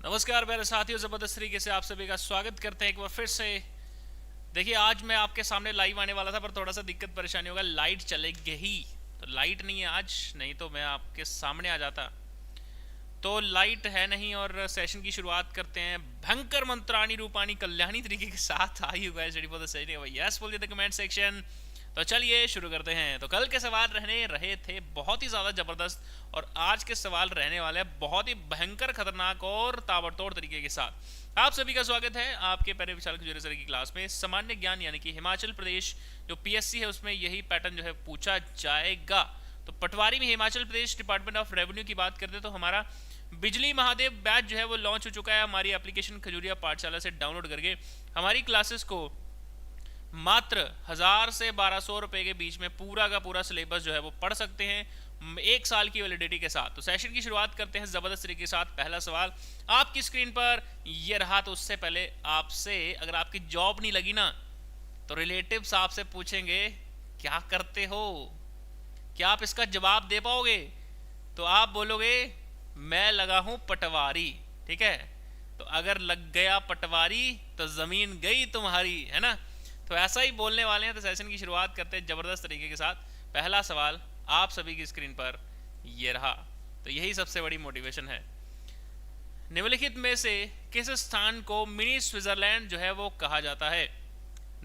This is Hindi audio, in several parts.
नमस्कार मेरे साथियों, जबरदस्त तरीके से आप सभी का स्वागत करते हैं एक बार फिर से। देखिए, आज मैं आपके सामने लाइव आने वाला था पर थोड़ा सा दिक्कत परेशानी होगा, लाइट चलेगी ही। तो लाइट नहीं है आज, नहीं तो मैं आपके सामने आ जाता। तो लाइट है नहीं और सेशन की शुरुआत करते हैं भयंकर मंत्राणी रूपाणी कल्याणी तरीके के साथ। Are you guys ready for the session? Yes बोलिए द कमेंट सेक्शन। तो चलिए शुरू करते हैं। तो कल के सवाल रहने रहे थे बहुत ही ज़्यादा ज़बरदस्त, और आज के सवाल रहने वाले हैं बहुत ही भयंकर, खतरनाक और ताबड़तोड़ तरीके के साथ। आप सभी का स्वागत है आपके पहले विशाल सर की क्लास में। सामान्य ज्ञान यानी कि हिमाचल प्रदेश जो पीएससी है उसमें यही पैटर्न जो है पूछा जाएगा। तो पटवारी में Himachal Pradesh department of revenue की बात करते तो हमारा बिजली महादेव बैच जो है वो लॉन्च हो चुका है। हमारी एप्लीकेशन खजूरिया पाठशाला से डाउनलोड करके हमारी क्लासेस को मात्र 1000 से 1200 रुपए के बीच में पूरा का पूरा सिलेबस जो है वो पढ़ सकते हैं 1 साल की वैलिडिटी के साथ। तो सेशन की शुरुआत करते हैं जबरदस्त तरीके के साथ। पहला सवाल आपकी स्क्रीन पर ये रहा। तो उससे पहले आपसे, अगर आपकी जॉब नहीं लगी ना तो रिलेटिव्स आपसे पूछेंगे क्या करते हो, क्या आप इसका जवाब दे पाओगे? तो आप बोलोगे मैं लगा हूं पटवारी। ठीक है, तो अगर लग गया पटवारी तो जमीन गई तुम्हारी, है ना? तो ऐसा ही बोलने वाले हैं। तो सेशन की शुरुआत करते हैं जबरदस्त तरीके के साथ। पहला सवाल आप सभी की स्क्रीन पर ये रहा। तो यही सबसे बड़ी मोटिवेशन है। निम्नलिखित में से किस स्थान को मिनी स्विट्जरलैंड जो है वो कहा जाता है?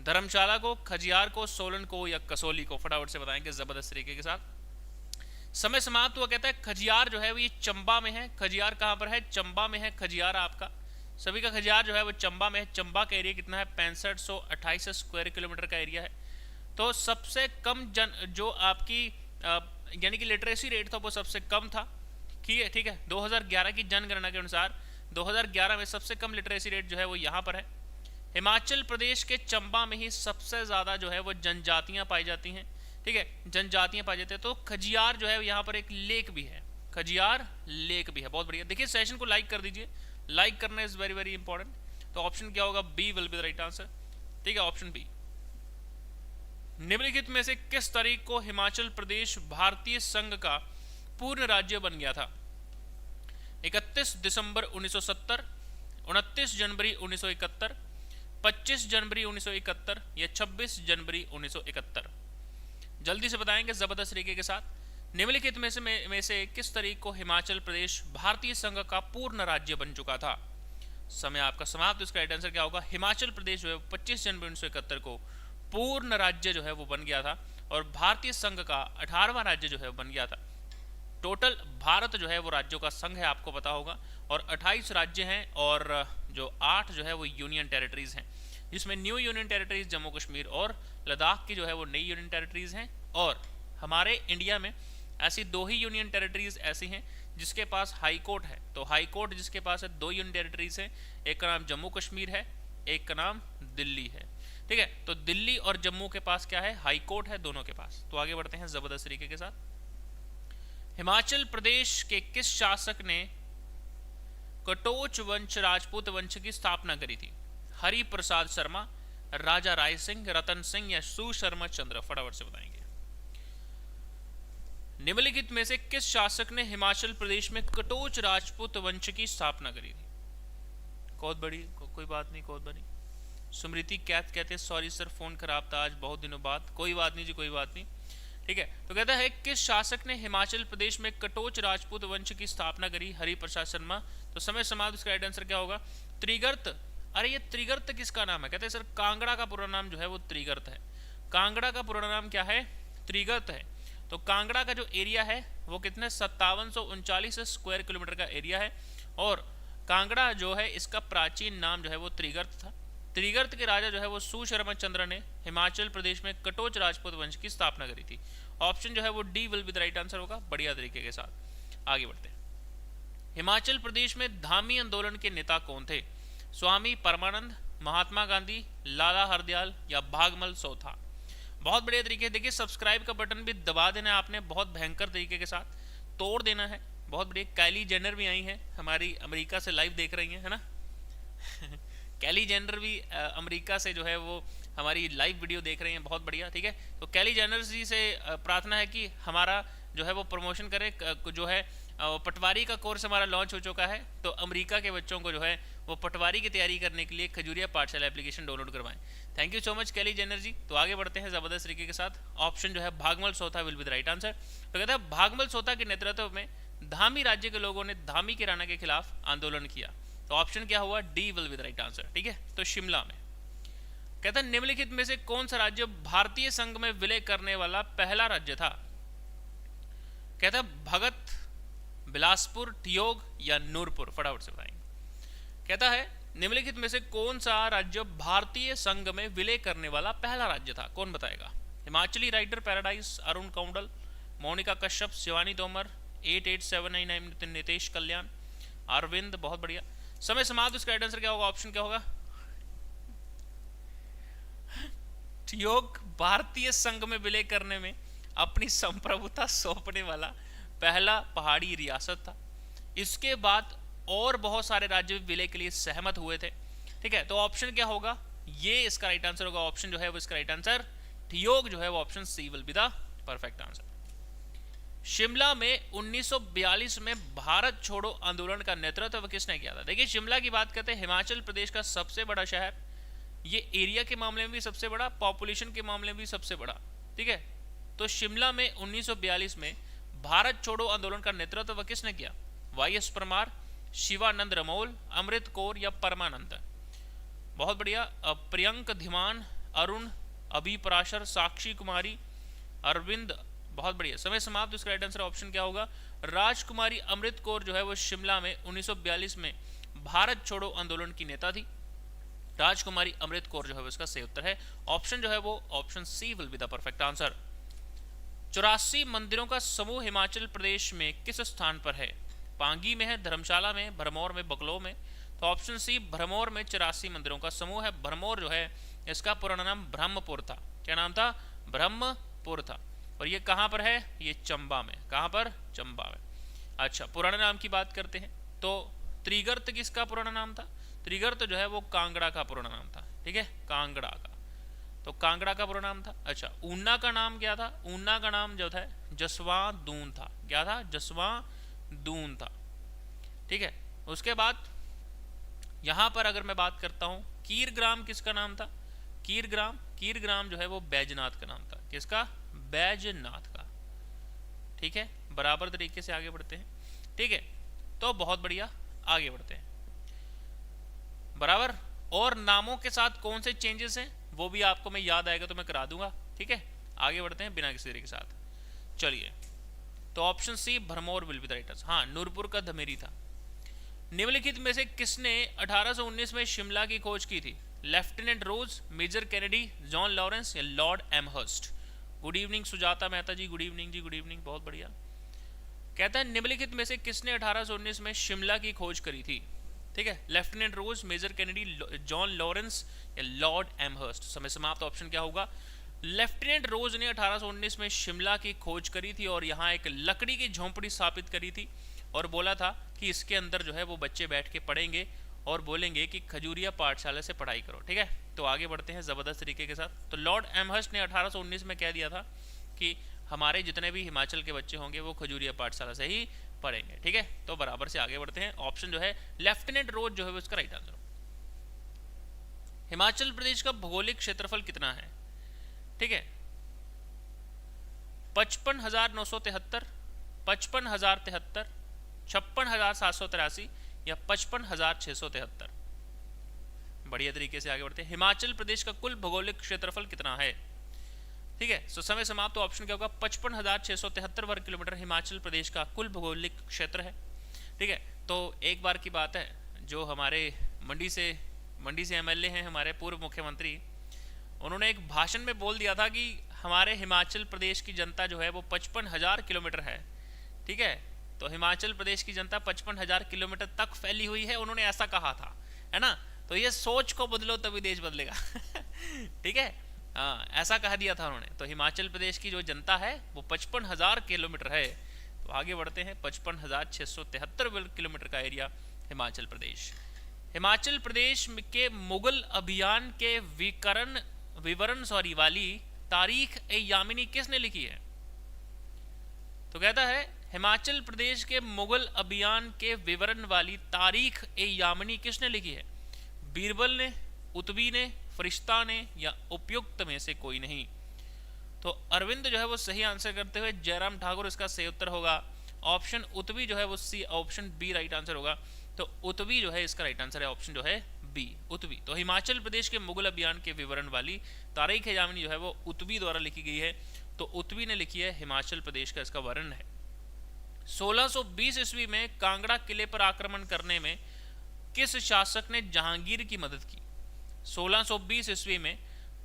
धर्मशाला को, खजियार को, सोलन को या कसौली को? फटाफट से बताएंगे जबरदस्त तरीके के साथ। समय समाप्त हुआ। कहता है खजियार जो है वो ये चंबा में है। खजियार कहाँ पर है? चंबा में है खजियार आपका। सभी का खजियार जो है वो चंबा में है। चंबा का एरिया कितना है? 6528 स्क्वायर किलोमीटर का एरिया है। तो सबसे कम जो आपकी यानी कि लिटरेसी रेट था वो सबसे कम था। ठीक है 2011 की जनगणना के अनुसार 2011 में सबसे कम लिटरेसी रेट जो है वो यहाँ पर है। हिमाचल प्रदेश के चंबा में ही सबसे ज़्यादा जो है वो जनजातियाँ पाई जाती हैं। ठीक है, जनजातियाँ पाई जाती है। तो खजियार जो है यहाँ पर एक लेक भी है, खजियार लेक भी है। बहुत बढ़िया। देखिए सेशन को लाइक कर दीजिए, लाइक करना इज वेरी वेरी इंपॉर्टेंट। तो ऑप्शन क्या होगा? B will be the right answer. ठीक है, ऑप्शन बी। निम्नलिखित में से किस तारीख को हिमाचल प्रदेश भारतीय संघ का पूर्ण राज्य बन गया था? 31 दिसंबर 1970, 29 जनवरी 1971, 25 जनवरी 1971 या 26 जनवरी 1971? जल्दी से बताएंगे जबरदस्त तरीके के साथ। निम्नलिखित में से किस तारीख को हिमाचल प्रदेश भारतीय संघ का पूर्ण राज्य बन चुका था? समय आपका समाप्त। इसका राइट आंसर क्या होगा? हिमाचल प्रदेश जो है 25 जनवरी 1971 को पूर्ण राज्य जो है वो बन गया था, और भारतीय संघ का 18वां राज्य जो है वो बन गया था। टोटल भारत जो है वो राज्यों का संघ है, आपको पता होगा, और 28 राज्य हैं और जो 8 जो है वो यूनियन टेरिटरीज हैं, जिसमें new union territories Jammu Kashmir और लद्दाख की जो है वो नई यूनियन टेरिटरीज हैं। और हमारे इंडिया में ऐसी 2 ही यूनियन टेरिटरीज ऐसी हैं जिसके पास हाई कोर्ट है। तो हाई कोर्ट जिसके पास है 2 यूनियन टेरिटरीज हैं, एक का नाम जम्मू कश्मीर है, एक का नाम दिल्ली है। ठीक है, तो दिल्ली और जम्मू के पास क्या है? हाई कोर्ट है दोनों के पास। तो आगे बढ़ते हैं जबरदस्त तरीके के साथ। हिमाचल प्रदेश के किस शासक ने कटोच वंश राजपूत वंश की स्थापना करी थी? हरि प्रसाद शर्मा, राजा राय सिंह, रतन सिंह या सुशर्मा चंद्र? फटाफट से बताएंगे। निम्नलिखित में से किस शासक ने हिमाचल प्रदेश में कटोच राजपूत वंश की स्थापना करी थी? बहुत बड़ी कोई बात नहीं, बहुत बड़ी। स्मृति कैथ कहते हैं सॉरी सर फोन खराब था आज बहुत दिनों बाद। कोई बात नहीं जी, कोई बात नहीं। ठीक है, तो कहता है किस शासक ने हिमाचल प्रदेश में कटोच राजपूत वंश की स्थापना करी? हरिप्रसाद शर्मा। तो समय समाप्त। इसका राइट आंसर क्या होगा? त्रिगर्त। अरे ये त्रिगर्त किसका नाम है? कहते हैं सर कांगड़ा का पूरा नाम जो है वो त्रिगर्त है। कांगड़ा का पूरा नाम क्या है? त्रिगर्त है। तो कांगड़ा का जो एरिया है वो कितने 5739 स्क्वायर किलोमीटर का एरिया है, और कांगड़ा जो है इसका प्राचीन नाम जो है वो त्रिगर्त था। त्रिगर्त के राजा जो है वो सुशर्मा चंद्र ने हिमाचल प्रदेश में कटोच राजपूत वंश की स्थापना करी थी। ऑप्शन जो है वो D will be the right answer होगा। बढ़िया तरीके के साथ आगे बढ़ते हैं। हिमाचल प्रदेश में धामी आंदोलन के नेता कौन थे? स्वामी परमानंद, महात्मा गांधी, लाला हरदयाल या भागमल सोथा? बहुत बढ़िया तरीके। देखिए सब्सक्राइब का बटन भी दबा देना है आपने, बहुत भयंकर तरीके के साथ तोड़ देना है। बहुत बढ़िया। कैली जेनर भी आई है हमारी, अमेरिका से लाइव देख रही है ना? कैली जेनर भी अमेरिका से जो है वो हमारी लाइव वीडियो देख रहे हैं। बहुत बढ़िया। ठीक है, तो कैली जेनर जी से प्रार्थना है कि हमारा जो है वो प्रमोशन करे, जो है पटवारी का कोर्स हमारा लॉन्च हो चुका है, तो अमेरिका के बच्चों को जो है वो पटवारी की तैयारी करने के लिए खजूरिया पाठशाला एप्लीकेशन डाउनलोड करवाएं। Thank you so much Kelly Jenner ji. तो आगे बढ़ते हैं ज़बरदस्त तरीके के साथ। ऑप्शन जो है Bhagmal Sotha will be the right answer. तो कहता है भागमल सोथा के नेतृत्व में धामी राज्य के लोगों ने धामी के राणा के खिलाफ आंदोलन किया। तो ऑप्शन क्या हुआ, D will be the right answer. ठीक है, तो शिमला में। कहता है निम्नलिखित में से कौन सा राज्य भारतीय संघ में विलय करने वाला पहला राज्य था। कहता है भगत, बिलासपुर, ठियोग या नूरपुर। फटाफट से बताएंगे। कहता है निम्नलिखित में से कौन सा राज्य भारतीय संघ में विलय करने वाला पहला राज्य था, कौन बताएगा। हिमाचली राइडर पैराडाइज, अरुण कौंडल, मोनिका कश्यप, शिवानी तोमर, 8879 नितेश कल्याण, अरविंद। बहुत बढ़िया, समय समाप्त। इसका राइट आंसर क्या होगा, ऑप्शन क्या होगा, ठियोग भारतीय संघ में विलय करने में अपनी संप्रभुता सौंपने वाला पहला पहाड़ी रियासत था। इसके बाद और बहुत सारे राज्य विलय के लिए सहमत हुए थे। ठीक है, तो ऑप्शन क्या होगा, ये इसका राइट आंसर होगा। ऑप्शन जो है वो इसका राइट आंसर ठियोग जो है वो option C will be the perfect answer. Shimla में 1942 में भारत छोड़ो आंदोलन का नेतृत्व किसने किया था। देखिए शिमला की बात करते हैं, हिमाचल प्रदेश का सबसे बड़ा शहर, ये एरिया के मामले में भी सबसे बड़ा, पॉपुलेशन के मामले में भी सबसे बड़ा। ठीक है, तो शिमला में 1942 में भारत छोड़ो आंदोलन का नेतृत्व किसने किया, वाई एस परमार, शिवानंद रमोल, अमृत कौर या परमानंद। बहुत बढ़िया, प्रियंक धीमान, अरुण, अभी पराशर, साक्षी कुमारी, अरविंद। बहुत बढ़िया, समय समाप्त। इसका राइट आंसर ऑप्शन क्या होगा, राजकुमारी अमृत कौर जो है वो शिमला में 1942 में भारत छोड़ो आंदोलन की नेता थी। राजकुमारी अमृत कौर जो है वो इसका सही उत्तर है। ऑप्शन जो है वो option C will be the perfect answer. 84 मंदिरों का समूह हिमाचल प्रदेश में किस स्थान पर है, पांगी में है, धर्मशाला में, भरमौर में, बगलो में। तो ऑप्शन सी भरमौर में 84 मंदिरों का समूह है। भरमौर जो है इसका पुराना नाम ब्रह्मपुर था। क्या नाम था, ब्रह्मपुर था। और ये कहाँ पर है, ये चंबा में। कहाँ पर, चंबा में। अच्छा, पुराने नाम की बात करते हैं तो त्रिगर्त किसका पुराना नाम था, त्रिगर्त जो है वो कांगड़ा का पुराना नाम था। ठीक है, कांगड़ा का, तो कांगड़ा का पुराना नाम था। अच्छा, ऊना का नाम क्या था, ऊना का नाम जो था जसवां दून था। क्या था, जसवां दून था। ठीक है, उसके बाद यहां पर अगर मैं बात करता हूं, कीरग्राम किसका नाम था, कीरग्राम जो है वो बैजनाथ का नाम था। किसका, बैजनाथ का। ठीक है, बराबर तरीके से आगे बढ़ते हैं। ठीक है, तो बहुत बढ़िया, आगे बढ़ते हैं बराबर। और नामों के साथ कौन से चेंजेस हैं वो भी आपको मैं याद आएगा तो मैं करा दूंगा। ठीक है, आगे बढ़ते हैं बिना किसी देरी के साथ। चलिए, तो option C Bharmour will be the right answer. हाँ, नूरपुर का धमेरी था। निम्नलिखित में से किसने 1819 में शिमला की खोज की थी, lieutenant Rose, major Kennedy, John Lawrence या lord Amherst. Good evening Sujata Mehta ji, good evening जी, गुड इवनिंग। बहुत बढ़िया। कहता है निम्नलिखित में से किसने 1819 में शिमला की खोज करी थी। ठीक है, lieutenant Rose, major Kennedy, John Lawrence या लॉर्ड एमहर्स्ट। समय समाप्त। ऑप्शन क्या होगा, लेफ्टिनेंट रोज ने 1819 में शिमला की खोज करी थी और यहाँ एक लकड़ी की झोंपड़ी स्थापित करी थी और बोला था कि इसके अंदर जो है वो बच्चे बैठ के पढ़ेंगे और बोलेंगे कि खजूरिया पाठशाला से पढ़ाई करो। ठीक है, तो आगे बढ़ते हैं ज़बरदस्त तरीके के साथ। तो लॉर्ड एमहर्स्ट ने 1819 में कह दिया था कि हमारे जितने भी हिमाचल के बच्चे होंगे वो खजूरिया पाठशाला से ही पढ़ेंगे। ठीक है, तो बराबर से आगे बढ़ते हैं। ऑप्शन जो है लेफ्टिनेंट रोज जो है वो इसका राइट आंसर। हिमाचल प्रदेश का भौगोलिक क्षेत्रफल कितना है। ठीक है, 55,973, 55,073, 56,783 या 55,673। बढ़िया तरीके से आगे बढ़ते हैं। हिमाचल प्रदेश का कुल भौगोलिक क्षेत्रफल कितना है। ठीक है, सो समय समाप्त। तो ऑप्शन क्या होगा, 55,673 वर्ग किलोमीटर हिमाचल प्रदेश का कुल भौगोलिक क्षेत्र है। ठीक है, तो एक बार की बात है, जो हमारे मंडी से एमएलए हैं, हमारे पूर्व मुख्यमंत्री, उन्होंने एक भाषण में बोल दिया था कि हमारे हिमाचल प्रदेश की जनता जो है वो 55,000 किलोमीटर है। ठीक है, तो हिमाचल प्रदेश की जनता 55,000 किलोमीटर तक फैली हुई है, उन्होंने ऐसा कहा था, है ना। तो ये सोच को बदलो तभी देश बदलेगा। ठीक है, हाँ, ऐसा कह दिया था उन्होंने। तो हिमाचल प्रदेश की जो जनता है वो 55,000 किलोमीटर है। तो आगे बढ़ते हैं, 55,673 किलोमीटर का एरिया हिमाचल प्रदेश। हिमाचल प्रदेश के मुगल अभियान के विवरण वाली तारीख ए यामिनी किसने लिखी है। तो कहता है हिमाचल प्रदेश के मुगल अभियान के विवरण वाली तारीख ए यामनी किसने लिखी है? बीरबल ने, उतवी ने, फरिश्ता ने या उपयुक्त में से कोई नहीं। तो अरविंद जो है वो सही आंसर करते हुए जयराम ठाकुर इसका सही उत्तर होगा। ऑप्शन उतवी जो है वो सी, ऑप्शन बी राइट आंसर होगा। तो उतवी जो है इसका राइट आंसर है, ऑप्शन जो है बी, उतवी। तो हिमाचल प्रदेश के मुगल अभियान के विवरण वाली तारीख ए यामनी जो है वो उतवी द्वारा लिखी गई है। तो उतवी ने लिखी है, हिमाचल प्रदेश का इसका वर्णन है। 1620 ईस्वी में कांगड़ा किले पर आक्रमण करने में किस शासक ने जहांगीर की मदद की? 1620 ईस्वी में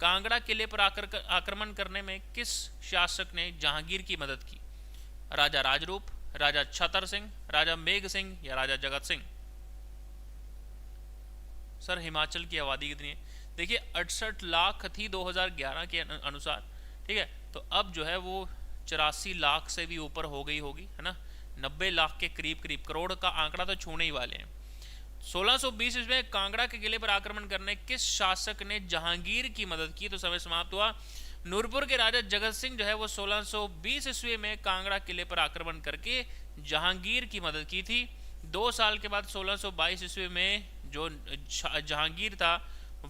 कांगड़ा किले पर आक्रमण करने में किस शासक ने जहांगीर की मदद की? राजा राजरूप, राजा छतर सिंह, राजा मेघ सिंह या राजा जगत सिंह? सर हिमाचल की आबादी कितनी है? देखिए 68 लाख थी 2011 के अनुसार, ठीक है। तो अब जो है वो 84 लाख से भी ऊपर हो गई होगी, है ना। 90 लाख के करीब करीब, करोड़ का आंकड़ा तो छूने ही वाले हैं। 1620 में कांगड़ा के किले पर आक्रमण करने किस शासक ने जहांगीर की मदद की? तो समय समाप्त हुआ। नूरपुर के राजा जगत सिंह जो है वो 1620 ईस्वी में कांगड़ा किले पर आक्रमण करके जहांगीर की मदद की थी। 2 साल के बाद 1622 ईस्वी में जो जहांगीर था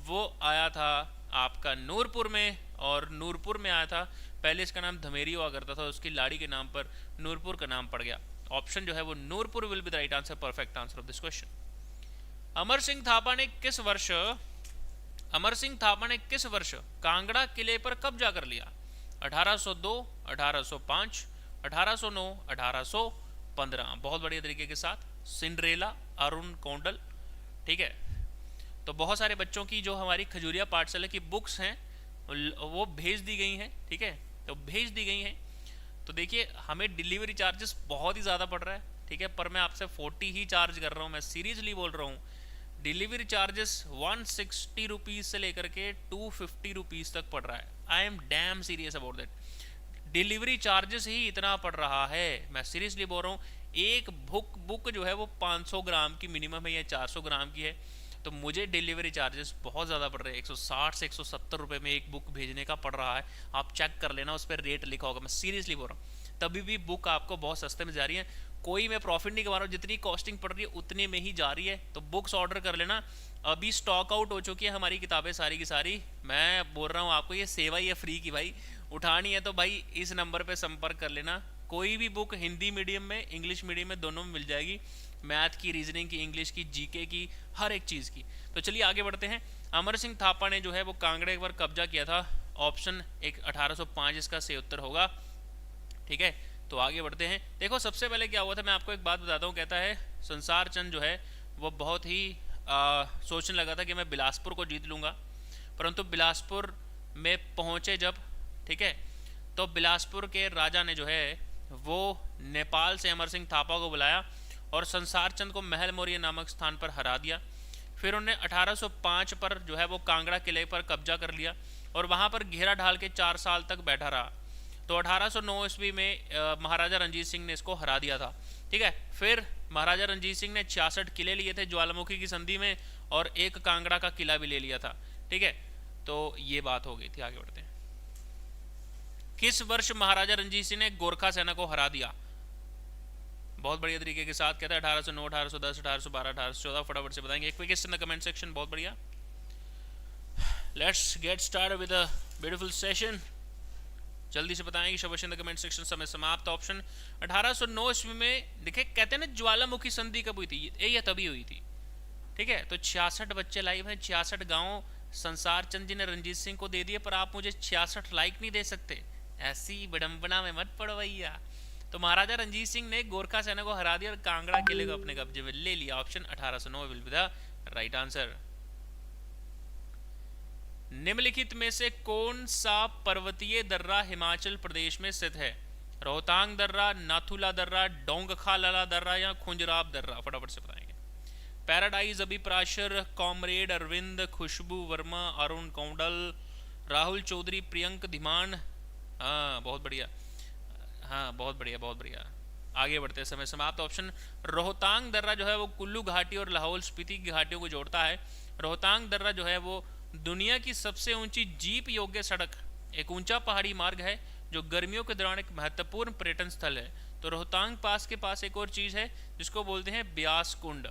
वो आया था आपका नूरपुर में, और नूरपुर में आया था। पहले इसका नाम धमेरी हुआ करता था, उसकी लाड़ी के नाम पर नूरपुर का नाम पड़ गया। ऑप्शन जो है वो Nurpur will be the right answer, perfect answer of this question. Amar Singh Thapa ने किस वर्ष कांगड़ा किले पर कब्जा कर लिया? 1802, 1805, 1809, 1815? बहुत बढ़िया तरीके के साथ सिंड्रेला, अरुण कौंडल, ठीक है। तो बहुत सारे बच्चों की जो हमारी खजूरिया पाठशाला की बुक्स हैं वो भेज दी गई हैं, ठीक है। तो भेज दी गई हैं। तो देखिए हमें डिलीवरी चार्जेस बहुत ही ज़्यादा पड़ रहा है, ठीक है, पर मैं आपसे 40 ही चार्ज कर रहा हूँ, मैं सीरियसली बोल रहा हूँ। डिलीवरी चार्जेस 160 रुपीज़ से लेकर के 250 रुपीज़ तक पड़ रहा है। I am damn serious about that. Delivery charges ही इतना पड़ रहा है, मैं सीरियसली बोल रहा हूँ। एक बुक जो है वो 500 ग्राम की मिनिमम है या 400 ग्राम की है, तो मुझे डिलीवरी चार्जेस बहुत ज़्यादा पड़ रहे हैं। 160 से 170 रुपये में एक बुक भेजने का पड़ रहा है। आप चेक कर लेना, उस पर रेट लिखा होगा, मैं सीरियसली बोल रहा हूँ। तभी भी बुक आपको बहुत सस्ते में जा रही है, कोई मैं प्रॉफिट नहीं कमा रहा हूँ, जितनी कॉस्टिंग पड़ रही है उतने में ही जा रही है। तो बुक्स ऑर्डर कर लेना। अभी स्टॉक आउट हो चुकी है हमारी किताबें सारी की सारी। मैं बोल रहा हूँ आपको, ये सेवा ही है फ्री की भाई। उठानी है तो भाई इस नंबर पे संपर्क कर लेना। कोई भी बुक हिंदी मीडियम में, इंग्लिश मीडियम में, दोनों में मिल जाएगी। मैथ की, रीजनिंग की, इंग्लिश की, जीके की, हर एक चीज़ की। तो चलिए आगे बढ़ते हैं। अमर सिंह थापा ने जो है वो कांगड़े पर कब्जा किया था। ऑप्शन एक 1805 इसका सही उत्तर होगा, ठीक है। तो आगे बढ़ते हैं। देखो सबसे पहले क्या हुआ था, मैं आपको एक बात बताता हूँ। कहता है संसार चंद जो है वो बहुत ही सोचने लगा था कि मैं बिलासपुर को जीत लूँगा, परंतु बिलासपुर में पहुँचे जब, ठीक है, तो बिलासपुर के राजा ने जो है वो नेपाल से अमर सिंह थापा को बुलाया और संसार चंद को महल मौर्य नामक स्थान पर हरा दिया। फिर उन्होंने 1805 पर जो है वो कांगड़ा किले पर कब्जा कर लिया और वहाँ पर घेरा ढाल के 4 साल तक बैठा रहा। तो 1809 ईस्वी में महाराजा रणजीत सिंह ने इसको हरा दिया था, ठीक है। फिर महाराजा रणजीत सिंह ने 66 किले लिए थे ज्वालामुखी की संधि में, और एक कांगड़ा का किला भी ले लिया था, ठीक है। तो ये बात हो गई थी। आगे बढ़ते हैं। किस वर्ष महाराजा रणजीत सिंह ने गोरखा सेना को हरा दिया? बहुत बढ़िया तरीके के साथ कहता है 1809, 1810, 1812, 1814। फटाफट से बताएंगे, quickest in the comment section. बहुत बढ़िया। Let's get start with a beautiful session. जल्दी से बताएंगे शबाश इन द कमेंट सेक्शन। समय समाप्त। ऑप्शन 1809 ईस्वी में, देखिए कहते हैं ना ज्वालामुखी संधि कब हुई थी? ये तभी हुई थी, ठीक है। तो 66 बच्चे लाइव हैं, 66 गाँव संसार चंद जी ने रणजीत सिंह को दे दिए, पर आप मुझे 66 लाइक नहीं दे सकते। ऐसी विडंबना में मत पड़ो भैया। तो महाराजा रणजीत सिंह ने गोरखा सेना को हरा दिया और कांगड़ा किले को अपने कब्जे में ले लिया। Option 1809 will be the right answer. निम्नलिखित में से कौन सा पर्वतीय दर्रा हिमाचल प्रदेश में स्थित है? रोहतांग दर्रा, नाथुला दर्रा, डोंगखाला दर्रा या खुंजराब दर्रा? फटाफट से बताएंगे। पैराडाइज अभिप्राशर, कॉमरेड अरविंद, खुशबू वर्मा, अरुण कौंडल, राहुल चौधरी, प्रियंक धीमान। हाँ बहुत बढ़िया, हाँ बहुत बढ़िया, बहुत बढ़िया। आगे बढ़ते समय समाप्त। ऑप्शन रोहतांग दर्रा जो है वो कुल्लू घाटी और लाहौल स्पीति की घाटियों को जोड़ता है। रोहतांग दर्रा जो है वो दुनिया की सबसे ऊंची जीप योग्य सड़क, एक ऊंचा पहाड़ी मार्ग है जो गर्मियों के दौरान एक महत्वपूर्ण पर्यटन स्थल है। तो रोहतांग पास के पास एक और चीज़ है जिसको बोलते हैं ब्यास कुंड।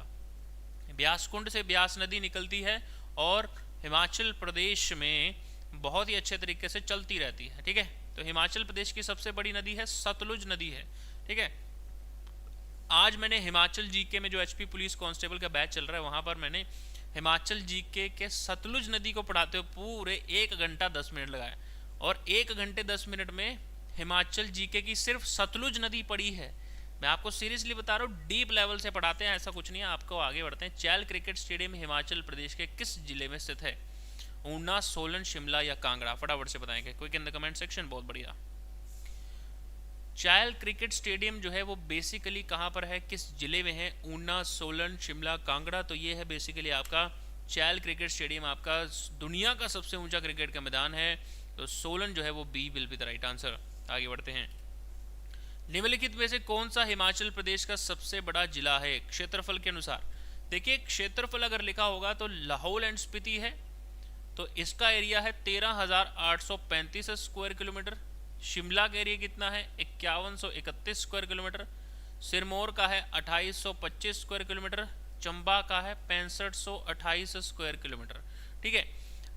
ब्यास कुंड से ब्यास नदी निकलती है और हिमाचल प्रदेश में बहुत ही अच्छे तरीके से चलती रहती है। ठीक है, तो हिमाचल प्रदेश की सबसे बड़ी नदी है सतलुज नदी है। ठीक है, आज मैंने हिमाचल जीके में जो एचपी पुलिस कांस्टेबल का बैच चल रहा है वहां पर मैंने हिमाचल जीके के सतलुज नदी को पढ़ाते हुए पूरे 1 घंटा 10 मिनट लगाया, और 1 घंटे 10 मिनट में हिमाचल जीके की सिर्फ सतलुज नदी पढ़ी है। मैं आपको सीरियसली बता रहा हूँ, डीप लेवल से पढ़ाते हैं, ऐसा कुछ नहीं है। आपको आगे बढ़ते हैं। चैल क्रिकेट स्टेडियम हिमाचल प्रदेश के किस जिले में स्थित है? ऊना, सोलन, शिमला या कांगड़ा? फटाफट से बताएंगे quick in the comment section. बहुत बढ़िया। चैल क्रिकेट स्टेडियम जो है वो बेसिकली कहाँ पर है, किस जिले में है? ऊना, सोलन, शिमला, कांगड़ा। तो ये है बेसिकली आपका चैल क्रिकेट स्टेडियम, आपका दुनिया का सबसे ऊंचा क्रिकेट का मैदान है। तो सोलन जो है वो B will be the right answer. आगे बढ़ते हैं। निम्नलिखित में से कौन सा हिमाचल प्रदेश का सबसे बड़ा जिला है क्षेत्रफल के अनुसार? देखिए, क्षेत्रफल अगर लिखा होगा तो लाहौल एंड स्पीति है, तो इसका एरिया है 13,835 स्क्वायर किलोमीटर। शिमला का एरिया कितना है? 5131 स्क्वायर किलोमीटर। सिरमौर का है 2825 स्क्वायर किलोमीटर। चंबा का है 6528 स्क्वायर किलोमीटर। ठीक है,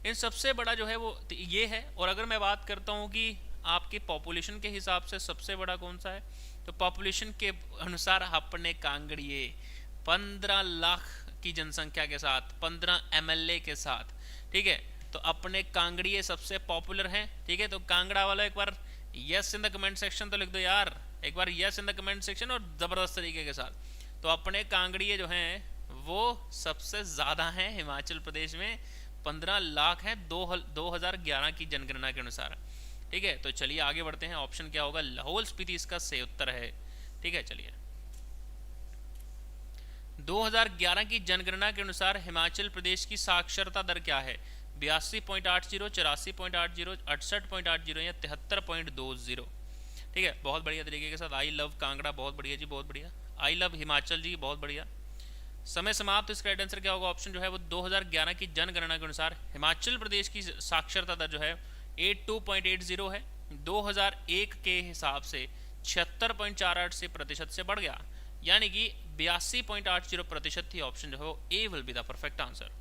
इन सबसे बड़ा जो है वो ये है। और अगर मैं बात करता हूँ कि आपकी पॉपुलेशन के हिसाब से सबसे बड़ा कौन सा है, तो पॉपुलेशन के अनुसार अपने कांगड़िए 15 लाख की जनसंख्या के साथ, 15 एमएलए के साथ। ठीक है, तो अपने कांगड़िए सबसे पॉपुलर हैं। ठीक है, तो कांगड़ा वाला एक बार yes in the comment section तो लिख दो यार, एक बार yes in the comment section, और ज़बरदस्त तरीके के साथ। तो अपने कांगड़िए जो हैं वो सबसे ज़्यादा हैं हिमाचल प्रदेश में, 15 लाख हैं 2011 की जनगणना के अनुसार। ठीक है, तो चलिए आगे बढ़ते हैं। ऑप्शन क्या होगा? लाहौल स्पीति इसका सही उत्तर है। ठीक है, चलिए 2011 की जनगणना के अनुसार हिमाचल प्रदेश की साक्षरता दर क्या है? 82.80, 84.80, 68.80 या 73.20? ठीक है, बहुत बढ़िया तरीके के साथ। आई लव कांगड़ा, बहुत बढ़िया जी, बहुत बढ़िया। आई लव हिमाचल जी, बहुत बढ़िया। समय समाप्त। इसका राइट आंसर क्या होगा? ऑप्शन जो है वो 2011 की जनगणना के अनुसार हिमाचल प्रदेश की साक्षरता दर जो है 82.80 है। 2001 के हिसाब से 76.48 से प्रतिशत से बढ़ गया, यानी कि 82.80% थी। ऑप्शन जो है वो A will be the perfect answer.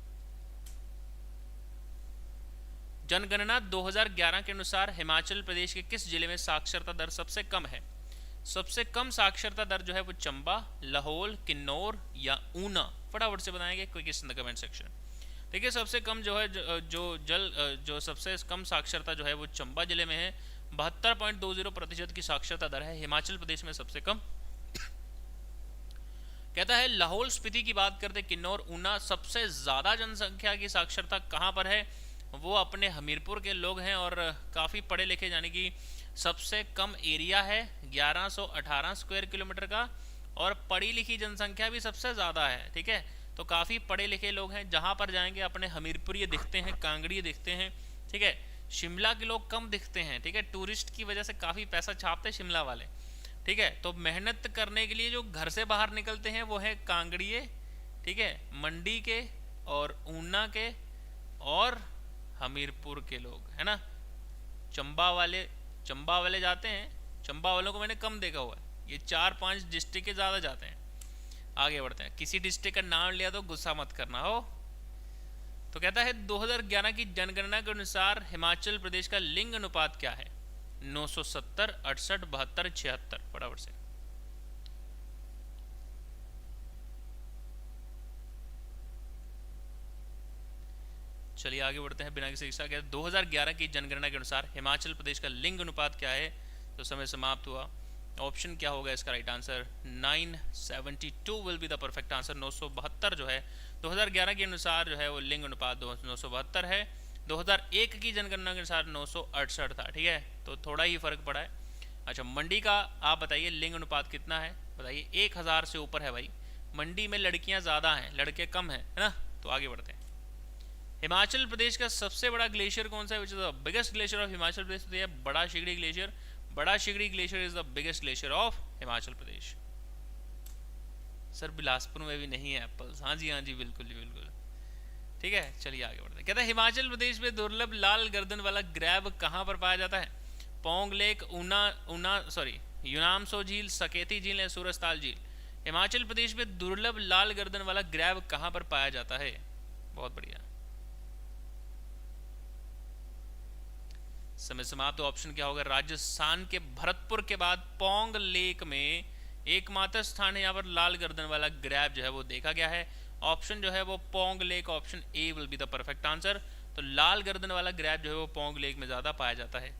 जनगणना 2011 के अनुसार हिमाचल प्रदेश के किस जिले में साक्षरता दर सबसे कम है? सबसे कम साक्षरता दर जो है वो चंबा, लाहौल, किन्नौर या ऊना? फटाफट से बताएंगे quick in the comment section. देखिए, सबसे कम जो है जो सबसे कम साक्षरता जो है वो चंबा जिले में है। 72.20% की साक्षरता दर है हिमाचल प्रदेश में सबसे कम। कहता है लाहौल स्पीति की बात करते किन्नौर, ऊना, सबसे ज्यादा जनसंख्या की साक्षरता कहाँ पर है? वो अपने हमीरपुर के लोग हैं और काफ़ी पढ़े लिखे, यानी कि सबसे कम एरिया है 1118 स्क्वायर किलोमीटर का, और पढ़ी लिखी जनसंख्या भी सबसे ज़्यादा है। ठीक है, तो काफ़ी पढ़े लिखे लोग हैं। जहाँ पर जाएंगे अपने हमीरपुर ये दिखते हैं, कांगड़ी दिखते हैं। ठीक है, शिमला के लोग कम दिखते हैं। ठीक है, टूरिस्ट की वजह से काफ़ी पैसा छापते हैं शिमला वाले। ठीक है, तो मेहनत करने के लिए जो घर से बाहर निकलते हैं वो है कांगड़िए, ठीक है, मंडी के और ऊना के और हमीरपुर के लोग, है ना। चंबा वाले जाते हैं, चंबा वालों को मैंने कम देखा हुआ है। ये 4-5 डिस्ट्रिक्ट के ज़्यादा जाते हैं। आगे बढ़ते हैं। किसी डिस्ट्रिक्ट का नाम लिया तो गुस्सा मत करना हो। तो कहता है 2011 की जनगणना के अनुसार हिमाचल प्रदेश का लिंग अनुपात क्या है? 970, 68, 72, 76? फटाफट से। चलिए आगे बढ़ते हैं बिना किसी शिक्षा के। 2011 की जनगणना के अनुसार हिमाचल प्रदेश का लिंग अनुपात क्या है? तो समय समाप्त हुआ। ऑप्शन क्या होगा इसका right answer? 972 will be the perfect answer. 972 जो है 2011 के अनुसार जो है वो लिंग अनुपात 972 है। 2001 की जनगणना के अनुसार 968 था। ठीक है, तो थोड़ा ही फर्क पड़ा है। अच्छा, मंडी का आप बताइए लिंग अनुपात कितना है? बताइए। 1000 से ऊपर है भाई। मंडी में लड़कियां ज़्यादा हैं, लड़के कम हैं, है ना। तो आगे बढ़ते हैं। हिमाचल प्रदेश का सबसे बड़ा ग्लेशियर कौन सा है? Which is the biggest glacier of Himachal Pradesh? तो ये Bara Shigri glacier. Bara Shigri glacier is the biggest glacier of Himachal Pradesh. Sir Bilaspur में भी नहीं है एप्पल्स? हाँ जी, हाँ जी, बिल्कुल जी, बिल्कुल। ठीक है, चलिए आगे बढ़ते हैं। कहता है हिमाचल प्रदेश में दुर्लभ लाल गर्दन वाला ग्रैब कहाँ पर पाया जाता है? पोंग लेक, यूनामसो झील, सकेती झील या सूरजताल झील। हिमाचल प्रदेश में दुर्लभ लाल गर्दन वाला ग्रैब कहां पर पाया जाता है? बहुत बढ़िया। समय समाप्त। ऑप्शन क्या होगा? राजस्थान के भरतपुर के बाद पोंग लेक में एकमात्र स्थान है यहाँ पर लाल गर्दन वाला ग्रैब जो है वो देखा गया है। ऑप्शन जो है वो Pong lake, option A will be the perfect answer. तो लाल गर्दन वाला ग्रैब जो है वो पोंग लेक में ज्यादा पाया जाता है।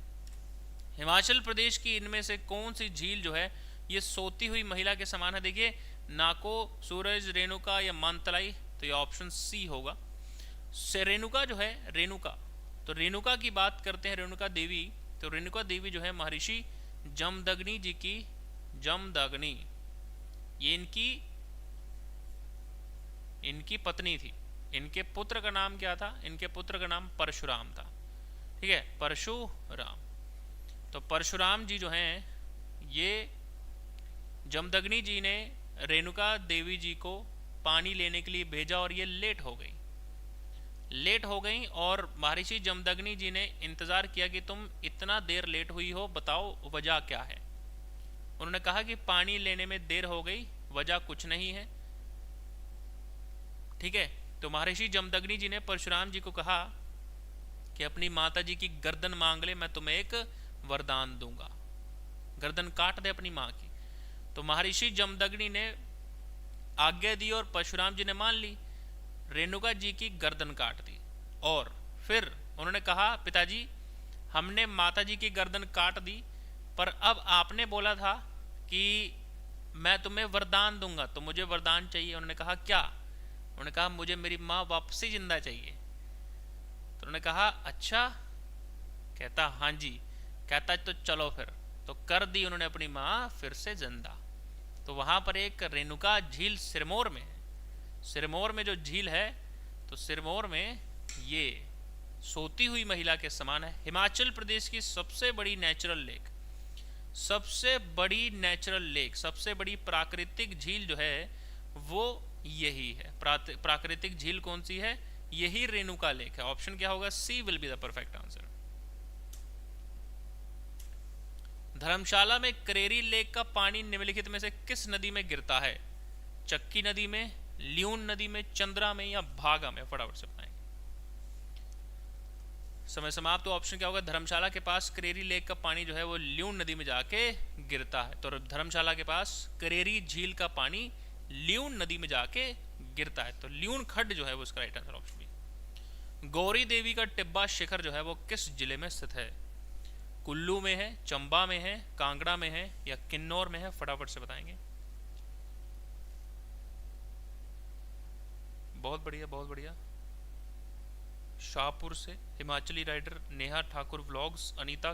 हिमाचल प्रदेश की इनमें से कौन सी झील जो है ये सोती हुई महिला के समान है? देखिए, नाको, सूरज, रेणुका या मानतलाई। तो ये ऑप्शन सी होगा। रेणुका जो है, रेणुका, तो रेणुका की बात करते हैं, रेणुका देवी। तो रेणुका देवी जो है महर्षि जमदग्नि जी की, जमदग्नि ये इनकी पत्नी थी। इनके पुत्र का नाम क्या था? इनके पुत्र का नाम परशुराम था। ठीक है, परशुराम। तो परशुराम जी जो हैं ये जमदग्नि जी ने रेणुका देवी जी को पानी लेने के लिए भेजा और ये लेट हो गई और महर्षि जमदग्नि जी ने इंतजार किया कि तुम इतना देर लेट हुई हो, बताओ वजह क्या है। उन्होंने कहा कि पानी लेने में देर हो गई, वजह कुछ नहीं है। ठीक है, तो महर्षि जमदग्नि जी ने परशुराम जी को कहा कि अपनी माता जी की गर्दन मांग ले, मैं तुम्हें एक वरदान दूंगा, गर्दन काट दे अपनी मां की। तो महर्षि जमदग्नि ने आज्ञा दी और परशुराम जी ने मान ली, रेणुका जी की गर्दन काट दी। और फिर उन्होंने कहा, पिताजी हमने माता जी की गर्दन काट दी, पर अब आपने बोला था कि मैं तुम्हें वरदान दूंगा, तो मुझे वरदान चाहिए। उन्होंने कहा क्या? उन्होंने कहा मुझे मेरी माँ वापसी जिंदा चाहिए। तो उन्होंने कहा अच्छा? कहता हाँ जी। कहता तो चलो फिर। तो कर दी उन्होंने अपनी माँ फिर से जिंदा। तो वहां पर एक रेणुका झील सिरमौर में है। सिरमौर में जो झील है, तो सिरमौर में ये सोती हुई महिला के समान है। हिमाचल प्रदेश की सबसे बड़ी नेचुरल लेक, सबसे बड़ी प्राकृतिक झील जो है वो यही है। प्राकृतिक झील कौन सी है? यही रेणुका लेक है। ऑप्शन क्या होगा? C will be the perfect answer. Dharamshala में करेरी लेक का पानी निम्नलिखित में से किस नदी में गिरता है? चक्की नदी में, ल्यून नदी में, चंद्रा में या भागा में? फटाफट से बताएंगे। समय समाप्त। तो ऑप्शन क्या होगा? धर्मशाला के पास करेरी लेक का पानी जो है वो ल्यून नदी में जाके गिरता है। तो धर्मशाला के पास करेरी झील का पानी ल्यून नदी में जाके गिरता है। तो ल्यून खड्ड जो है वो इसका right answer option B. Gauri Devi का टिब्बा शिखर जो है वो किस जिले में स्थित है? कुल्लू में है, चंबा में है, कांगड़ा में है या किन्नौर में है? फटाफट से बताएंगे। बहुत बढ़िया, बहुत बढ़िया। शाहपुर से Himachali rider Neha Thakur vlogs, Anita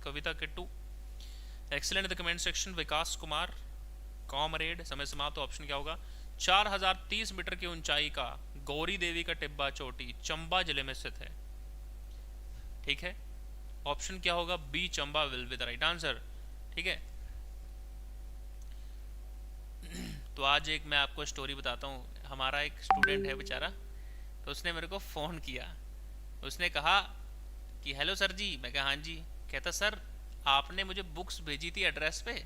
Kavita Kittu, excellent the comment section, Vikas Kumar, comrade. समय समाप्त। तो ऑप्शन क्या होगा? 4030 मीटर की ऊंचाई का गौरी देवी का टिब्बा चोटी चंबा जिले में स्थित है। ठीक है, ऑप्शन क्या होगा? B, Chamba will be the right answer. ठीक है, तो आज एक मैं आपको स्टोरी बताता हूँ। हमारा एक स्टूडेंट है बेचारा, तो उसने मेरे को फ़ोन किया। उसने कहा कि हेलो सर जी। मैं कहा हाँ जी। कहता सर आपने मुझे बुक्स भेजी थी एड्रेस पे,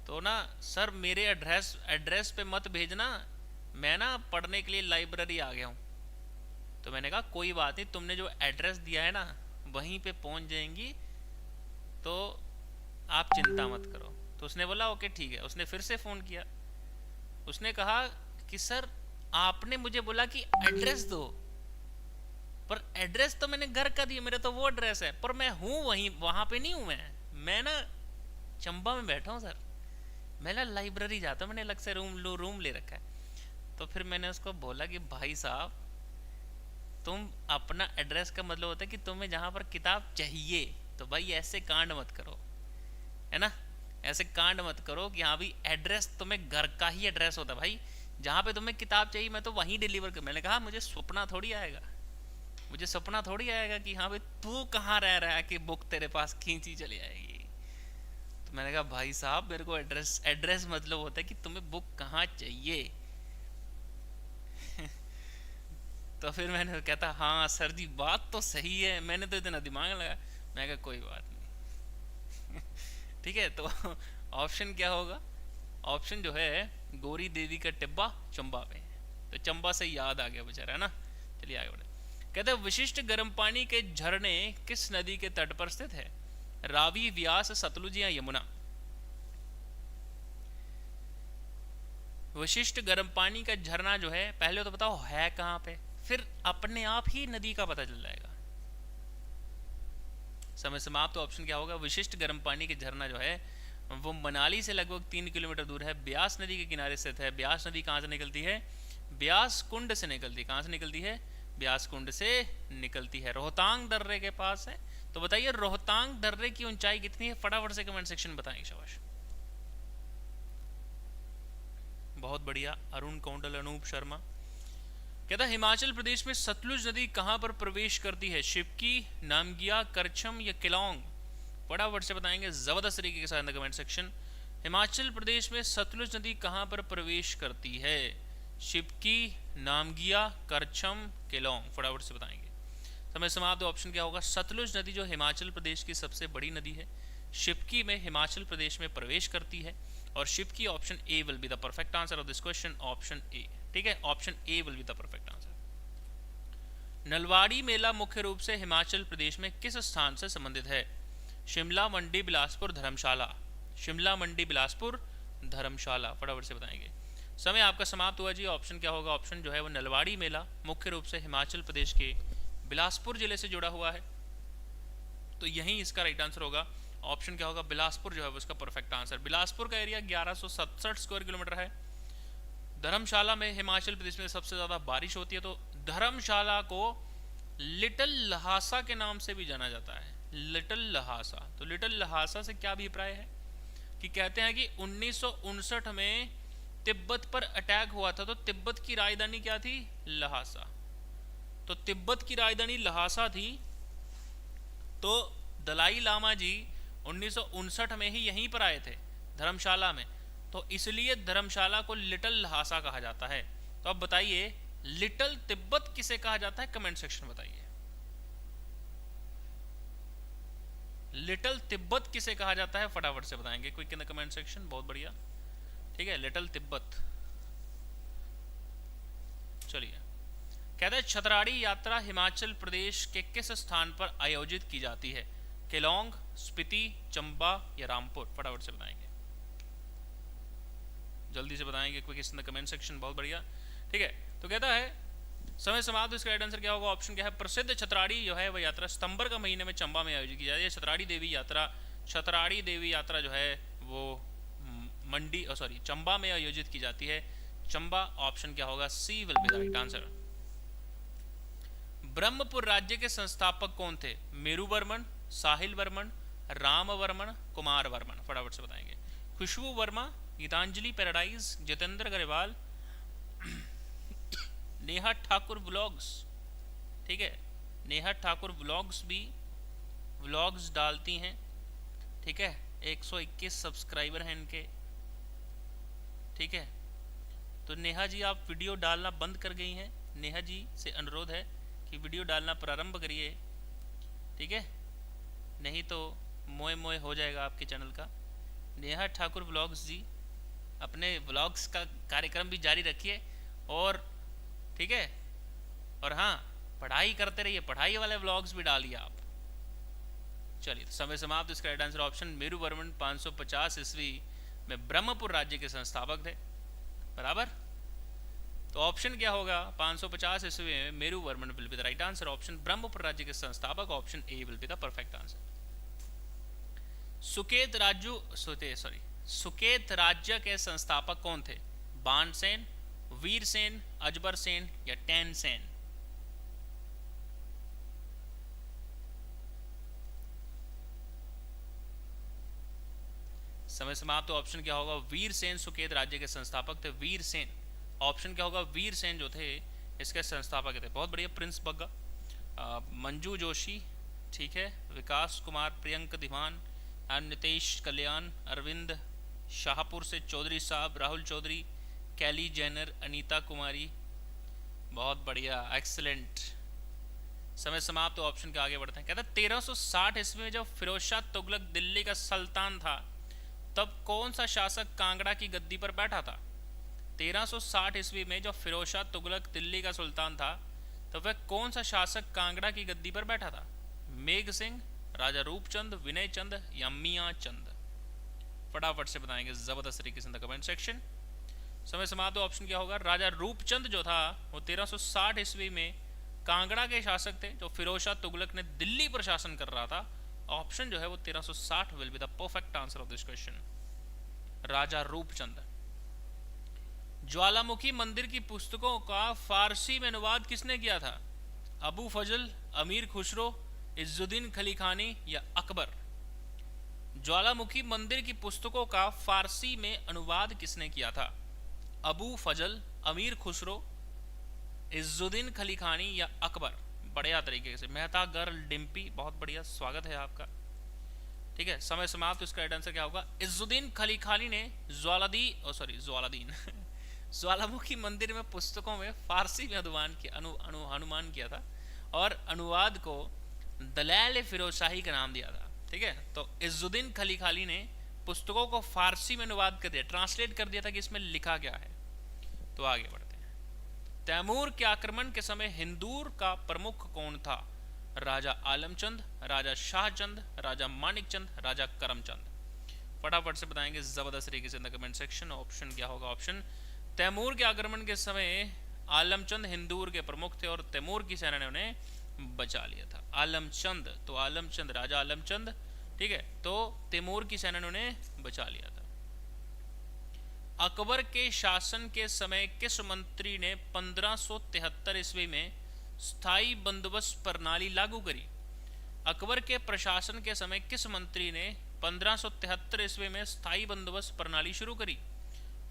तो ना सर मेरे एड्रेस पे मत भेजना, मैं ना पढ़ने के लिए लाइब्रेरी आ गया हूँ। तो मैंने कहा कोई बात नहीं, तुमने जो एड्रेस दिया है ना वहीं पे पहुँच जाएंगी, तो आप चिंता मत करो। तो उसने बोला ओके ठीक है। उसने फिर से फ़ोन किया। उसने कहा कि सर आपने मुझे बोला कि एड्रेस दो, पर एड्रेस तो मैंने घर का दिया, मेरा तो वो एड्रेस है, पर मैं हूँ वहीं, वहाँ पे नहीं हूँ। मैं ना चंबा में बैठा हूँ सर, मैं ना लाइब्रेरी जाता हूँ, मैंने अलग से रूम ले रखा है। तो फिर मैंने उसको बोला कि भाई साहब तुम अपना एड्रेस का मतलब होता है कि तुम्हें जहाँ पर किताब चाहिए, तो भाई ऐसे कांड मत करो, है ना, ऐसे कांड मत करो कि हाँ भाई एड्रेस तुम्हें घर का ही एड्रेस होता है भाई, जहाँ पे तुम्हें किताब चाहिए मैं तो वहीं डिलीवर कर। मैंने कहा मुझे सपना थोड़ी आएगा, कि हाँ भाई तू कहाँ रह रहा है कि बुक तेरे पास खींची चली आएगी। तो मैंने कहा भाई साहब मेरे को एड्रेस मतलब होता है कि तुम्हें बुक कहाँ चाहिए। तो फिर मैंने कहता हाँ सर जी बात तो सही है, मैंने तो इतना दिमाग लगा। मैं कहा कोई बात नहीं। ठीक है, तो ऑप्शन क्या होगा? ऑप्शन जो है गौरी देवी का टिब्बा चंबा में है। तो चंबा से याद आ गया बेचारा, है ना। चलिए आगे बढ़े। कहते हैं विशिष्ट गर्म पानी के झरने किस नदी के तट पर स्थित है? रावी, व्यास, सतलुज या यमुना? विशिष्ट गर्म पानी का झरना जो है, पहले तो बताओ है कहां पे, फिर अपने आप ही नदी का पता चल जाएगा। समय समाप्त। ऑप्शन क्या होगा? विशिष्ट गर्म पानी के झरना जो है वो मनाली से लगभग 3 किलोमीटर दूर है, ब्यास नदी के किनारे स्थित है। ब्यास नदी कहाँ से निकलती है? ब्यास कुंड से निकलती है। कहाँ से निकलती है? ब्यास कुंड से निकलती है। रोहतांग दर्रे के पास है। तो बताइए रोहतांग दर्रे की ऊंचाई कितनी है? फटाफट से कमेंट सेक्शन में बताएंगे। शाबाश, बहुत बढ़िया। अरुण कौंडल, अनूप शर्मा। कहता हिमाचल प्रदेश में सतलुज नदी कहां पर प्रवेश करती है? शिवकी, नामगिया, करछम या केलोंग? फटाफट से बताएंगे जबरदस्त तरीके के साथ कमेंट सेक्शन। हिमाचल प्रदेश में सतलुज नदी कहां पर प्रवेश करती है? शिवकी, नामगिया, करछम, केलोंग? फटाफट से बताएंगे। समय समाप्त। ऑप्शन क्या होगा? सतलुज नदी जो हिमाचल प्रदेश की सबसे बड़ी नदी है, शिवकी में हिमाचल प्रदेश में प्रवेश करती है, और शिवकी option A will be the perfect answer of this question, option A. ठीक है, option A will be the perfect answer. Nalwari मेला मुख्य रूप से हिमाचल प्रदेश में किस स्थान से संबंधित है? शिमला, मंडी, बिलासपुर, धर्मशाला? शिमला, मंडी, बिलासपुर, धर्मशाला? फटाफट से बताएंगे। समय आपका समाप्त हुआ जी। ऑप्शन क्या होगा? ऑप्शन जो है वो नलवाड़ी मेला मुख्य रूप से हिमाचल प्रदेश के बिलासपुर जिले से जुड़ा हुआ है, तो यही इसका राइट आंसर होगा। ऑप्शन क्या होगा? बिलासपुर जो है वो इसका परफेक्ट आंसर। बिलासपुर का एरिया 1167 स्क्वायर किलोमीटर है। धर्मशाला में हिमाचल प्रदेश में सबसे ज्यादा बारिश होती है, तो धर्मशाला को लिटिल लहासा के नाम से भी जाना जाता है। लिटिल लहासा। तो लिटिल लहासा से क्या अभिप्राय है कि कहते हैं कि 1959 में तिब्बत पर अटैक हुआ था, तो तिब्बत की राजधानी क्या थी? लहासा। तो तिब्बत की राजधानी लहासा थी, तो दलाई लामा जी 1959 में ही यहीं पर आए थे, धर्मशाला में, तो इसलिए धर्मशाला को लिटिल लहासा कहा जाता है। तो अब बताइए लिटिल तिब्बत किसे कहा जाता है? कमेंट सेक्शन बताइए। लिटिल तिब्बत किसे कहा जाता है? फटाफट से बताएंगे quick in the comment section. बहुत बढ़िया। ठीक है, लिटिल तिब्बत। चलिए, कहते हैं छतराड़ी यात्रा हिमाचल प्रदेश के किस स्थान पर आयोजित की जाती है? केलोंग, स्पीति, चंबा या रामपुर? फटाफट से बताएंगे, जल्दी से बताएंगे quick in the comment section. बहुत बढ़िया। ठीक है, तो कहता है समय समाप्त। इसका राइट आंसर क्या होगा? ऑप्शन क्या है? प्रसिद्ध छतराड़ी जो है वह यात्रा सितंबर का महीने में चंबा में आयोजित की जाती है। छतराड़ी देवी यात्रा, छतराड़ी देवी यात्रा जो है वो मंडी सॉरी चंबा में आयोजित की जाती है। चंबा ऑप्शन क्या होगा? C will be the right answer. Brahmpur राज्य के संस्थापक कौन थे? मेरू वर्मन, साहिल वर्मन, राम वर्मन, कुमार वर्मन? फटाफट से बताएंगे। खुशबू वर्मा, गीतांजलि पैराडाइज, जितेंद्र गरेवाल, नेहा ठाकुर व्लॉग्स? ठीक है, नेहा ठाकुर व्लॉग्स भी व्लॉग्स डालती हैं। ठीक है, 121 सब्सक्राइबर हैं इनके। ठीक है, तो नेहा जी आप वीडियो डालना बंद कर गई हैं। नेहा जी से अनुरोध है कि वीडियो डालना प्रारंभ करिए। ठीक है, नहीं तो मोए मोए हो जाएगा आपके चैनल का। नेहा ठाकुर व्लॉग्स जी अपने व्लॉग्स का कार्यक्रम भी जारी रखिए, और ठीक है, और हाँ पढ़ाई करते रहिए, पढ़ाई वाले व्लॉग्स भी डालिए आप। चलिए, तो समय समाप्त। इसका right answer option Meru Varman 550 ईस्वी में ब्रह्मपुर राज्य के संस्थापक थे। बराबर, तो ऑप्शन क्या होगा? 550 ईस्वी में Meru Varman will be the right answer. Option Brahmpur राज्य के संस्थापक, option A will be the perfect answer. Suket राज्य के संस्थापक कौन थे? बाणसेन, वीरसेन, अजबर सेन या टैनसेन? समय समाप्त। तो ऑप्शन क्या होगा? वीरसेन सुकेत राज्य के संस्थापक थे। वीरसेन, ऑप्शन क्या होगा? वीरसेन जो थे इसके संस्थापक थे। बहुत बढ़िया। प्रिंस बग्गा, मंजू जोशी, ठीक है, विकास कुमार, प्रियंक धीमान, नितेश कल्याण, अरविंद शाहपुर से चौधरी साहब, राहुल चौधरी, कैली जैनर, अनीता कुमारी। बहुत बढ़िया, एक्सीलेंट। समय समाप्त। तो ऑप्शन के आगे बढ़ते हैं। कहता है 1360 ईस्वी में जब फिरोज शाह तुगलक दिल्ली का सुल्तान था, तब कौन सा शासक कांगड़ा की गद्दी पर बैठा था? 1360 ईस्वी में जब फिरोज शाह तुगलक दिल्ली का सुल्तान था, तो वह कौन सा शासक कांगड़ा की गद्दी पर बैठा था? मेघ सिंह, राजा रूपचंद, विनय चंद या मियाँ चंद? फटाफट से बताएंगे जबरदस्त तरीके से कमेंट सेक्शन। समय समाप्त। ऑप्शन क्या होगा? राजा रूपचंद जो था वो 1360 ईस्वी में कांगड़ा के शासक थे, जो फिरोज शाह तुगलक ने दिल्ली पर शासन कर रहा था। ऑप्शन जो है वो 1360 will be the perfect answer of this question, Raja Rupchand. Jwalamukhi मंदिर की पुस्तकों का फारसी में अनुवाद किसने किया था? अबू फजल, अमीर खुसरो, इज्जुद्दीन खलीखानी या अकबर? ज्वालामुखी मंदिर की पुस्तकों का फारसी में अनुवाद किसने किया था? अबू फजल, अमीर खुसरो, इज्जुद्दीन खलीखानी या अकबर? बढ़िया तरीके से। मेहता गर्ल डिम्पी, बहुत बढ़िया, स्वागत है आपका। ठीक है, समय समाप्त। तो इसका राइट आंसर क्या होगा? इज्जुद्दीन खलीखानी ने ज्वालादीन ज्वालामुखी मंदिर में पुस्तकों में फारसी में अनुमान किया था और अनुवाद को दलाल फिरोजशाही का नाम दिया था। ठीक है, तो इज्जुद्दीन खलीखानी ने पुस्तकों को फारसी में अनुवाद कर दिया, ट्रांसलेट कर दिया था कि इसमें लिखा क्या है। तो आगे बढ़ते हैं। तैमूर के आक्रमण के समय हिंदूर का प्रमुख कौन था? राजा आलमचंद, राजा शाहचंद, राजा मानिकचंद, राजा करमचंद? फटाफट से बताएंगे जबरदस्त तरीके से कमेंट सेक्शन। ऑप्शन क्या होगा? ऑप्शन तैमूर के आक्रमण के समय आलमचंद हिंदूर के प्रमुख थे और तैमूर की सेना ने उन्हें बचा लिया था। आलमचंद, तो आलमचंद, राजा आलमचंद, ठीक है, तो तैमूर की सेना ने उन्हें बचा लिया था। अकबर के शासन के समय किस मंत्री ने 1573 ईस्वी में स्थायी बंदोबस्त प्रणाली लागू करी? अकबर के प्रशासन के समय किस मंत्री ने 1573 ईस्वी में स्थायी बंदोबस्त प्रणाली शुरू करी?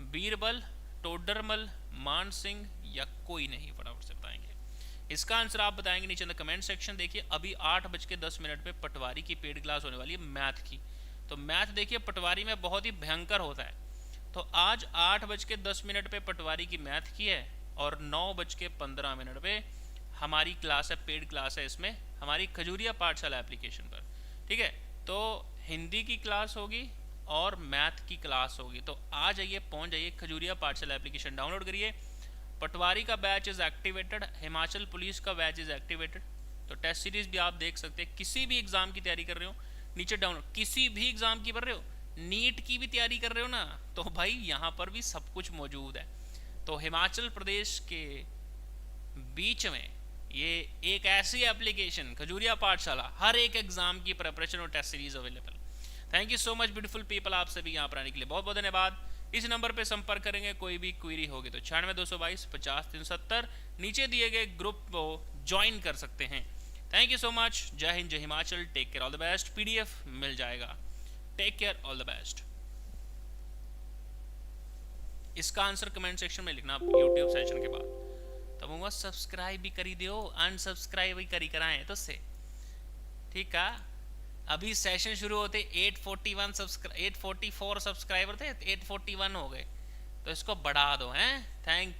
बीरबल, टोडरमल, मान सिंह या कोई नहीं? फटाफट से बताएंगे। इसका आंसर आप बताएंगे नीचे कमेंट सेक्शन। देखिए अभी 8:10 पे पटवारी की पेड क्लास होने वाली है मैथ की। तो मैथ देखिए पटवारी में बहुत ही भयंकर होता है। तो आज 8:10 पे पटवारी की मैथ की है और 9:15 पे हमारी क्लास है, पेड क्लास है इसमें हमारी खजूरिया पाठशाला एप्लीकेशन पर। ठीक है, तो हिंदी की क्लास होगी और मैथ की क्लास होगी। तो आ जाइए, पहुंच जाइए, खजूरिया पाठशाला एप्लीकेशन डाउनलोड करिए। पटवारी का batch is activated, Himachal police का बैच इज एक्टिवेटेड। तो टेस्ट सीरीज भी आप देख सकते हैं। किसी भी एग्जाम की तैयारी कर रहे हो नीचे डाउनलोड, किसी भी एग्जाम की कर रहे हो, नीट की भी तैयारी कर रहे हो ना, तो भाई यहाँ पर भी सब कुछ मौजूद है। तो हिमाचल प्रदेश के बीच में ये एक ऐसी एप्लीकेशन खजूरिया पाठशाला, हर एक एग्जाम की प्रिपरेशन और test series available. Thank you so much beautiful people, आप सभी यहाँ पर आने के लिए बहुत बहुत धन्यवाद। इस नंबर पे संपर्क करेंगे, कोई भी क्वेरी होगी तो 96-222-50-370 नीचे दिए गए ग्रुप को ज्वाइन कर सकते हैं। Thank you so much. Jai Hind, Jai Himachal, take care, all the best. PDF मिल जाएगा। Take care, all the best. इसका आंसर कमेंट सेक्शन में लिखना यूट्यूब सेशन के बाद। तब वो सब्सक्राइब भी करी दियो, अनसब्सक्राइब भी करी कराएं तो से। ठीक है, अभी सेशन शुरू होते 844 सब्सक्राइबर थे, 841 हो गए, तो इसको बढ़ा दो हैं। थैंक